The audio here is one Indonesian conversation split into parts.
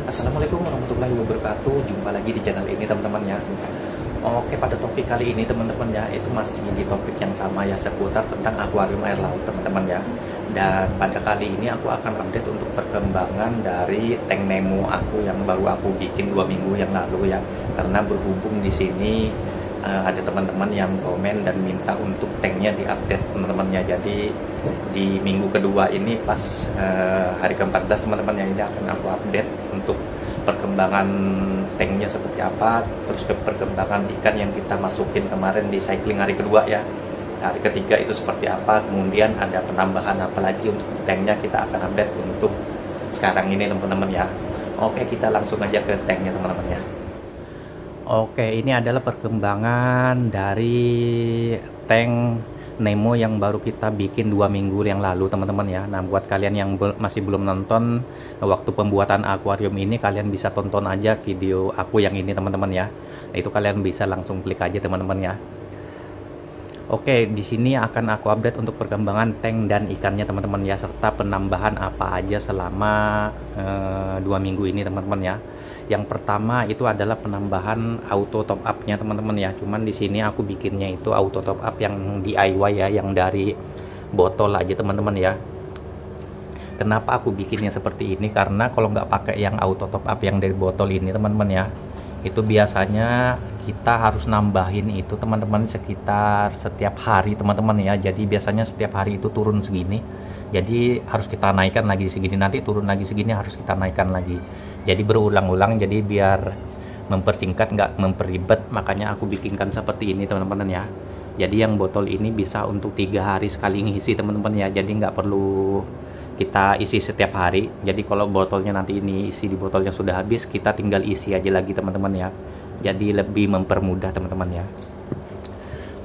Assalamualaikum warahmatullahi wabarakatuh. Jumpa lagi di channel ini teman-teman ya. Oke, pada topik kali ini teman-teman ya, itu masih di topik yang sama ya, seputar tentang akuarium air laut teman-teman ya. Dan pada kali ini aku akan update untuk perkembangan dari tank Nemo aku yang baru aku bikin 2 minggu yang lalu ya. Karena berhubung di sini ada teman-teman yang komen dan minta untuk tanknya diupdate teman-teman ya. Jadi di minggu kedua ini pas hari ke-14 teman-teman ya, ini akan aku update untuk perkembangan tanknya seperti apa, terus ke perkembangan ikan yang kita masukin kemarin di cycling hari kedua ya, hari ketiga itu seperti apa, kemudian ada penambahan apa lagi untuk tanknya kita akan update untuk sekarang ini teman-teman ya. Oke, kita langsung aja ke tanknya teman-teman ya. Oke, ini adalah perkembangan dari tank Nemo yang baru kita bikin 2 minggu yang lalu teman-teman ya. Nah, buat kalian yang masih belum nonton waktu pembuatan akuarium ini, kalian bisa tonton aja video aku yang ini teman-teman ya. Nah, itu kalian bisa langsung klik aja teman-teman ya. Oke, di sini akan aku update untuk perkembangan tank dan ikannya teman-teman ya, serta penambahan apa aja selama 2 minggu ini teman-teman ya. Yang pertama itu adalah penambahan auto top up-nya teman-teman ya. Cuman di sini aku bikinnya itu auto top up yang DIY ya, yang dari botol aja teman-teman ya. Kenapa aku bikinnya seperti ini? Karena kalau nggak pakai yang auto top up yang dari botol ini teman-teman ya, itu biasanya kita harus nambahin itu teman-teman sekitar setiap hari teman-teman ya. Jadi biasanya setiap hari itu turun segini, jadi harus kita naikkan lagi segini, nanti turun lagi segini, harus kita naikkan lagi. Jadi berulang-ulang, jadi biar mempersingkat nggak memperibet, makanya aku bikinkan seperti ini teman-teman ya. Jadi yang botol ini bisa untuk 3 hari sekali ngisi teman-teman ya, jadi nggak perlu kita isi setiap hari. Jadi kalau botolnya nanti ini isi di botolnya sudah habis, kita tinggal isi aja lagi teman-teman ya. Jadi lebih mempermudah teman-teman ya.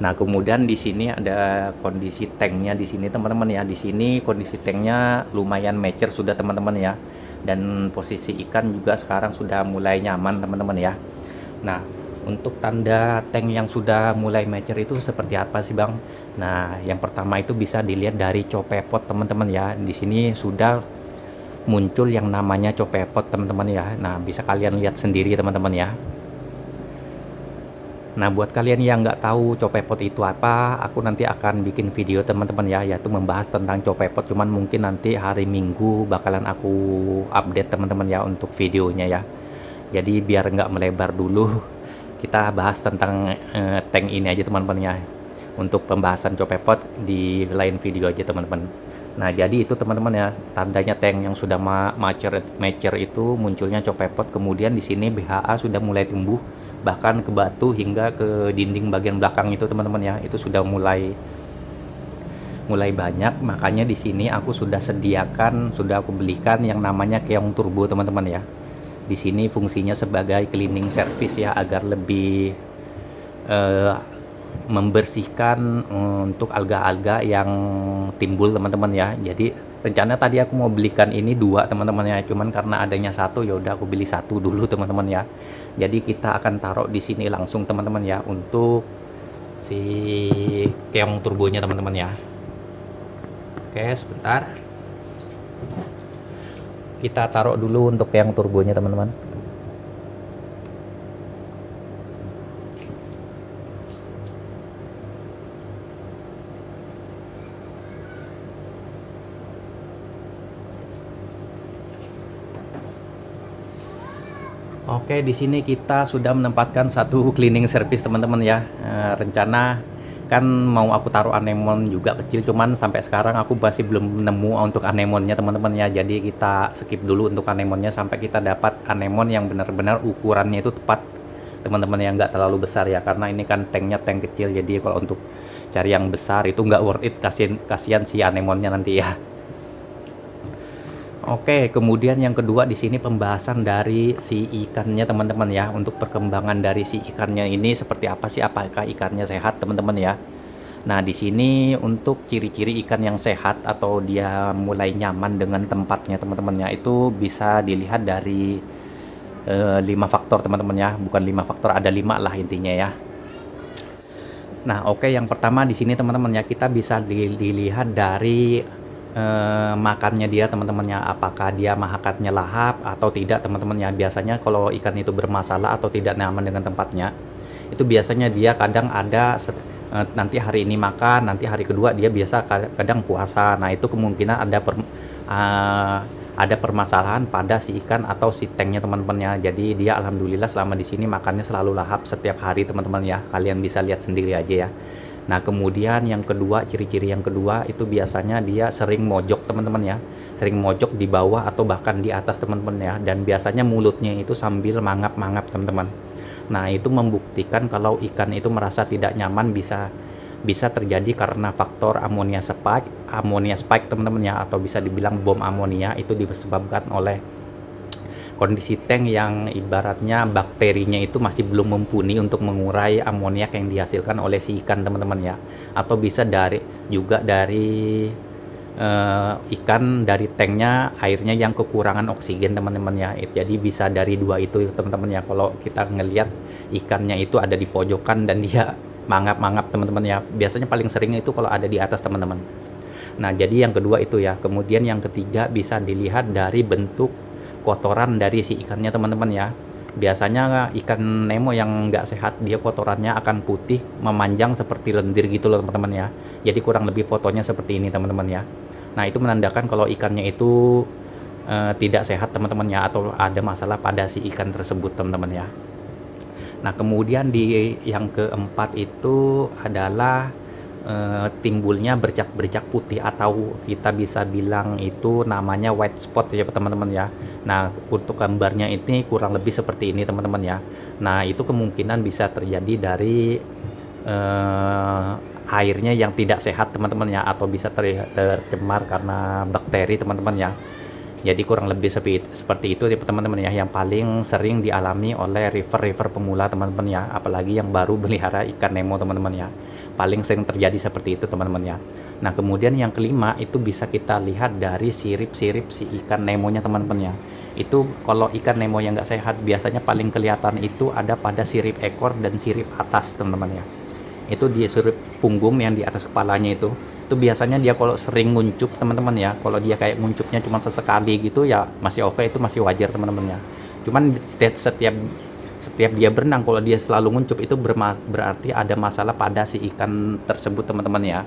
Nah, kemudian di sini ada kondisi tanknya di sini teman-teman ya. Di sini kondisi tanknya lumayan mature sudah teman-teman ya. Dan posisi ikan juga sekarang sudah mulai nyaman teman-teman ya. Nah, untuk tanda tank yang sudah mulai mature itu seperti apa sih Bang? Nah, yang pertama itu bisa dilihat dari copepot teman-teman ya. Di sini sudah muncul yang namanya copepot teman-teman ya. Nah, bisa kalian lihat sendiri teman-teman ya. Nah, buat kalian yang nggak tahu copepot itu apa, aku nanti akan bikin video teman-teman ya, yaitu membahas tentang copepot. Cuman mungkin nanti hari Minggu bakalan aku update teman-teman ya untuk videonya ya. Jadi biar nggak melebar dulu, kita bahas tentang tank ini aja teman-teman ya. Untuk pembahasan copepot di lain video aja teman-teman. Nah, jadi itu teman-teman ya, tandanya tank yang sudah mature itu munculnya copepot. Kemudian di sini BHA sudah mulai tumbuh, bahkan ke batu hingga ke dinding bagian belakang itu teman-teman ya, itu sudah mulai banyak. Makanya di sini aku sudah aku belikan yang namanya keong turbo teman-teman ya. Di sini fungsinya sebagai cleaning service ya, agar lebih membersihkan untuk alga-alga yang timbul teman-teman ya. Jadi rencana tadi aku mau belikan ini 2 teman-teman ya, cuman karena adanya 1 ya udah aku beli 1 dulu teman-teman ya. Jadi kita akan taruh di sini langsung teman-teman ya, untuk si keong turbonya teman-teman ya. Oke, sebentar, kita taruh dulu untuk keong turbonya teman-teman. Oke, di sini kita sudah menempatkan satu cleaning service teman-teman ya. Rencana kan mau aku taruh anemon juga kecil, cuman sampai sekarang aku masih belum nemu untuk anemonnya teman-teman ya. Jadi kita skip dulu untuk anemonnya sampai kita dapat anemon yang benar-benar ukurannya itu tepat teman-teman, yang nggak terlalu besar ya. Karena ini kan tanknya tank kecil, jadi kalau untuk cari yang besar itu nggak worth it, kasihan si anemonnya nanti ya. Oke, kemudian yang kedua di sini pembahasan dari si ikannya teman-teman ya. Untuk perkembangan dari si ikannya ini seperti apa sih? Apakah ikannya sehat teman-teman ya? Nah, di sini untuk ciri-ciri ikan yang sehat atau dia mulai nyaman dengan tempatnya teman-teman ya, itu bisa dilihat dari 5 faktor teman-teman ya. Bukan 5 faktor, ada 5 lah intinya ya. Nah, oke, yang pertama di sini teman-teman ya, kita bisa dilihat dari makannya dia teman-temannya, apakah dia makannya lahap atau tidak teman-temannya. Biasanya kalau ikan itu bermasalah atau tidak nyaman dengan tempatnya, itu biasanya dia kadang ada nanti hari ini makan, nanti hari kedua dia biasa kadang puasa. Nah itu kemungkinan ada permasalahan pada si ikan atau si tanknya teman-temannya. Jadi dia alhamdulillah selama di sini makannya selalu lahap setiap hari teman-teman ya. Kalian bisa lihat sendiri aja ya. Nah kemudian yang kedua, ciri-ciri yang kedua itu biasanya dia sering mojok teman-teman ya, sering mojok di bawah atau bahkan di atas teman-teman ya, dan biasanya mulutnya itu sambil mangap-mangap teman-teman. Nah itu membuktikan kalau ikan itu merasa tidak nyaman, bisa terjadi karena faktor ammonia spike teman-teman ya, atau bisa dibilang bom amonia. Itu disebabkan oleh kondisi tank yang ibaratnya bakterinya itu masih belum mumpuni untuk mengurai amoniak yang dihasilkan oleh si ikan teman-teman ya, atau bisa juga dari ikan dari tanknya airnya yang kekurangan oksigen teman-teman ya. Jadi bisa dari dua itu teman-teman ya. Kalau kita ngelihat ikannya itu ada di pojokan dan dia mangap-mangap teman-teman ya, biasanya paling sering itu kalau ada di atas teman-teman. Nah jadi yang kedua itu ya. Kemudian yang ketiga bisa dilihat dari bentuk kotoran dari si ikannya teman-teman ya. Biasanya ikan Nemo yang nggak sehat dia kotorannya akan putih memanjang seperti lendir gitu loh teman-teman ya. Jadi kurang lebih fotonya seperti ini teman-teman ya. Nah itu menandakan kalau ikannya itu tidak sehat teman-teman ya, atau ada masalah pada si ikan tersebut teman-teman ya. Nah kemudian di yang keempat itu adalah timbulnya bercak-bercak putih, atau kita bisa bilang itu namanya white spot ya teman-teman ya. Nah untuk gambarnya ini kurang lebih seperti ini teman-teman ya. Nah itu kemungkinan bisa terjadi dari airnya yang tidak sehat teman-teman ya, atau bisa tercemar karena bakteri teman-teman ya. Jadi kurang lebih seperti itu teman-teman ya, yang paling sering dialami oleh river pemula teman-teman ya, apalagi yang baru melihara ikan Nemo teman-teman ya. Paling sering terjadi seperti itu teman-teman ya. Nah kemudian yang kelima itu bisa kita lihat dari sirip-sirip si ikan Nemonya teman-teman ya. Itu kalau ikan Nemo yang nggak sehat biasanya paling kelihatan itu ada pada sirip ekor dan sirip atas teman-teman ya. Itu di sirip punggung yang di atas kepalanya itu biasanya dia kalau sering nguncup teman-teman ya. Kalau dia kayak nguncupnya cuma sesekali gitu ya masih oke, itu masih wajar teman-teman ya. Cuman setiap dia berenang, kalau dia selalu nguncup itu berarti ada masalah pada si ikan tersebut teman-teman ya.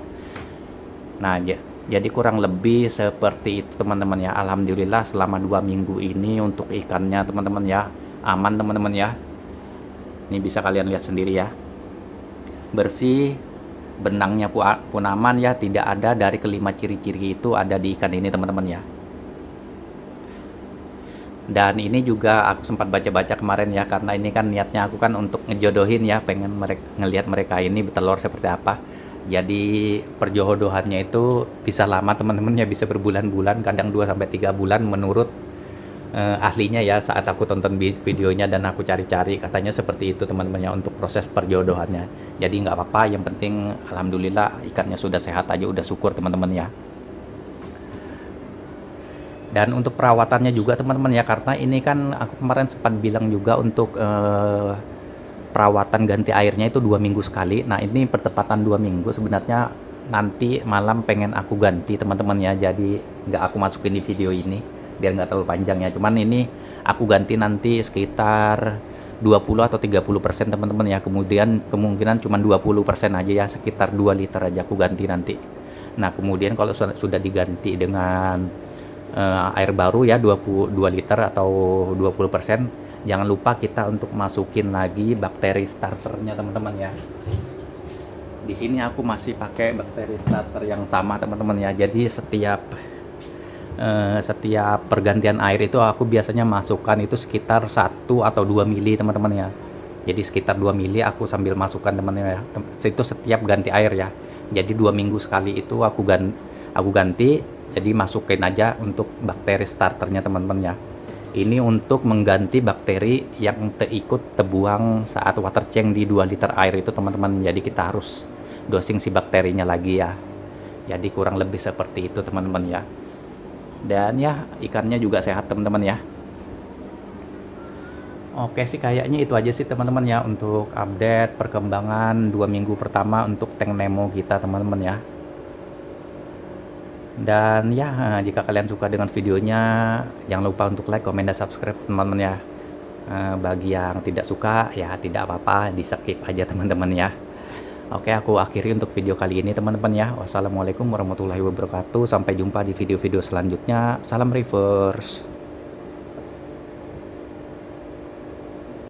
Nah jadi kurang lebih seperti itu teman-teman ya. Alhamdulillah selama 2 minggu ini untuk ikannya teman-teman ya aman teman-teman ya. Ini bisa kalian lihat sendiri ya, bersih, benangnya pun aman ya, tidak ada dari kelima ciri-ciri itu ada di ikan ini teman-teman ya. Dan ini juga aku sempat baca-baca kemarin ya, karena ini kan niatnya aku kan untuk ngejodohin ya, pengen ngelihat mereka ini bertelur seperti apa. Jadi perjodohannya itu bisa lama teman-teman ya, bisa berbulan-bulan, kadang 2-3 bulan menurut ahlinya ya, saat aku tonton videonya dan aku cari-cari katanya seperti itu teman-teman ya untuk proses perjodohannya. Jadi nggak apa-apa, yang penting alhamdulillah ikannya sudah sehat aja udah syukur teman-teman ya. Dan untuk perawatannya juga teman-teman ya, karena ini kan aku kemarin sempat bilang juga untuk perawatan ganti airnya itu 2 minggu sekali. Nah ini pertepatan 2 minggu, sebenarnya nanti malam pengen aku ganti teman-teman ya, jadi nggak aku masukin di video ini biar nggak terlalu panjang ya. Cuman ini aku ganti nanti sekitar 20 atau 30% teman-teman ya. Kemudian kemungkinan cuma 20% aja ya, sekitar 2 liter aja aku ganti nanti. Nah kemudian kalau sudah diganti dengan air baru ya 22 liter atau 20%, jangan lupa kita untuk masukin lagi bakteri starternya teman-teman ya. Di sini aku masih pakai bakteri starter yang sama teman-teman ya. Jadi setiap pergantian air itu aku biasanya masukkan itu sekitar 1 atau 2 mili teman-teman ya. Jadi sekitar 2 mili aku sambil masukkan teman-teman ya. Itu setiap ganti air ya. Jadi 2 minggu sekali itu aku ganti. Jadi masukin aja untuk bakteri starternya teman-teman ya. Ini untuk mengganti bakteri yang terbuang saat water change di 2 liter air itu teman-teman. Jadi kita harus dosing si bakterinya lagi ya. Jadi kurang lebih seperti itu teman-teman ya. Dan ya ikannya juga sehat teman-teman ya. Oke sih kayaknya itu aja sih teman-teman ya untuk update perkembangan 2 minggu pertama untuk tank Nemo kita teman-teman ya. Dan ya, jika kalian suka dengan videonya, jangan lupa untuk like, komen, dan subscribe teman-teman ya. Bagi yang tidak suka, ya tidak apa-apa, di skip aja teman-teman ya. Oke, aku akhiri untuk video kali ini teman-teman ya. Wassalamualaikum warahmatullahi wabarakatuh. Sampai jumpa di video-video selanjutnya. Salam reverse.